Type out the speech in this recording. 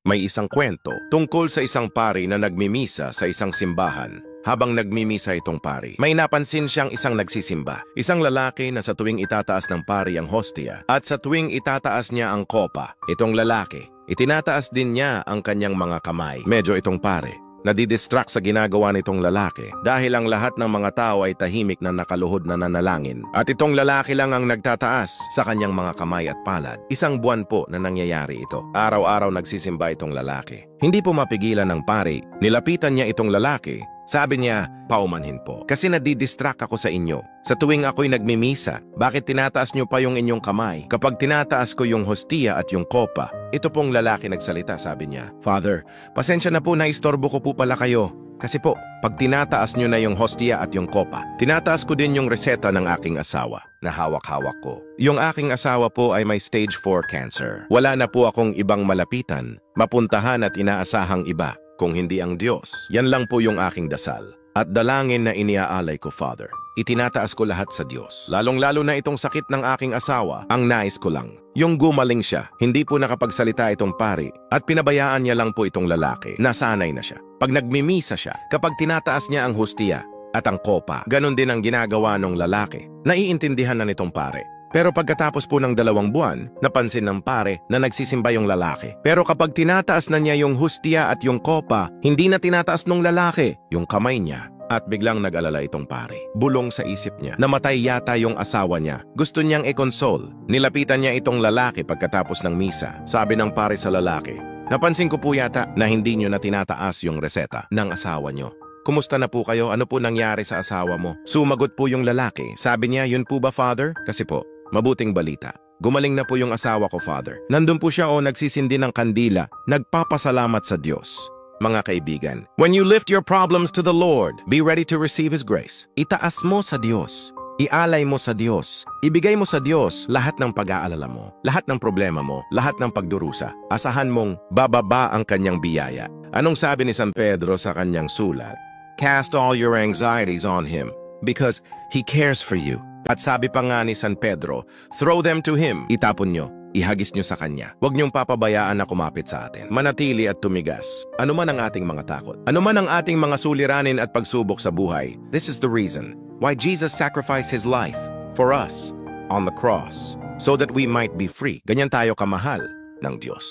May isang kwento tungkol sa isang pari na nagmimisa sa isang simbahan. Habang nagmimisa itong pari, may napansin siyang isang nagsisimba. Isang lalaki na sa tuwing itataas ng pari ang hostia at sa tuwing itataas niya ang kopa, itong lalaki, itinataas din niya ang kanyang mga kamay. Medyo itong pari nadidistract sa ginagawa nitong lalaki dahil ang lahat ng mga tao ay tahimik na nakaluhod na nanalangin. At itong lalaki lang ang nagtataas sa kanyang mga kamay at palad. Isang buwan po na nangyayari ito. Araw-araw nagsisimba itong lalaki. Hindi po mapigilan ng pari. Nilapitan niya itong lalaki. Sabi niya, paumanhin po. Kasi nadidistract ako sa inyo. Sa tuwing ako'y nagmimisa, bakit tinataas niyo pa yung inyong kamay? Kapag tinataas ko yung hostia at yung kopa, ito pong lalaki nagsalita, sabi niya, Father, pasensya na po na istorbo ko po pala kayo. Kasi po, pag tinataas niyo na yung hostia at yung kopa, tinataas ko din yung reseta ng aking asawa na hawak-hawak ko. Yung aking asawa po ay may stage 4 cancer. Wala na po akong ibang malapitan, mapuntahan at inaasahang iba. Kung hindi ang Diyos, yan lang po yung aking dasal. At dalangin na iniaalay ko, Father. Itinataas ko lahat sa Diyos. Lalong-lalo na itong sakit ng aking asawa, ang nais ko lang. Yung gumaling siya, hindi po nakapagsalita itong pari, at pinabayaan niya lang po itong lalaki. Nasanay na siya. Pag nagmimisa siya, kapag tinataas niya ang hostia at ang kopa, ganun din ang ginagawa ng lalaki. Naiintindihan na nitong pare. Pero pagkatapos po ng 2 buwan, napansin ng pare na nagsisimba yung lalaki. Pero kapag tinataas na niya yung hostia at yung kopa, hindi na tinataas ng lalaki yung kamay niya. At biglang nag-alala itong pare. Bulong sa isip niya, namatay yata yung asawa niya. Gusto niyang i-console. Nilapitan niya itong lalaki pagkatapos ng misa. Sabi ng pare sa lalaki, napansin ko po yata na hindi niyo na tinataas yung reseta ng asawa niyo. Kumusta na po kayo? Ano po nangyari sa asawa mo? Sumagot po yung lalaki. Sabi niya, yun po ba, Father? Kasi po, mabuting balita. Gumaling na po yung asawa ko, Father. Nandun po siya nagsisindi ng kandila, nagpapasalamat sa Diyos. Mga kaibigan, when you lift your problems to the Lord, be ready to receive His grace. Itaas mo sa Diyos. Ialay mo sa Diyos. Ibigay mo sa Diyos lahat ng pag-aalala mo, lahat ng problema mo, lahat ng pagdurusa. Asahan mong bababa ang kanyang biyaya. Anong sabi ni San Pedro sa kanyang sulat? Cast all your anxieties on Him because He cares for you. At sabi pa nga ni San Pedro, throw them to Him. Itapon nyo, ihagis nyo sa Kanya. Huwag nyong papabayaan na kumapit sa atin. Manatili at tumigas. Ano man ang ating mga takot. Ano man ang ating mga suliranin at pagsubok sa buhay. This is the reason why Jesus sacrificed His life for us on the cross so that we might be free. Ganyan tayo kamahal ng Diyos.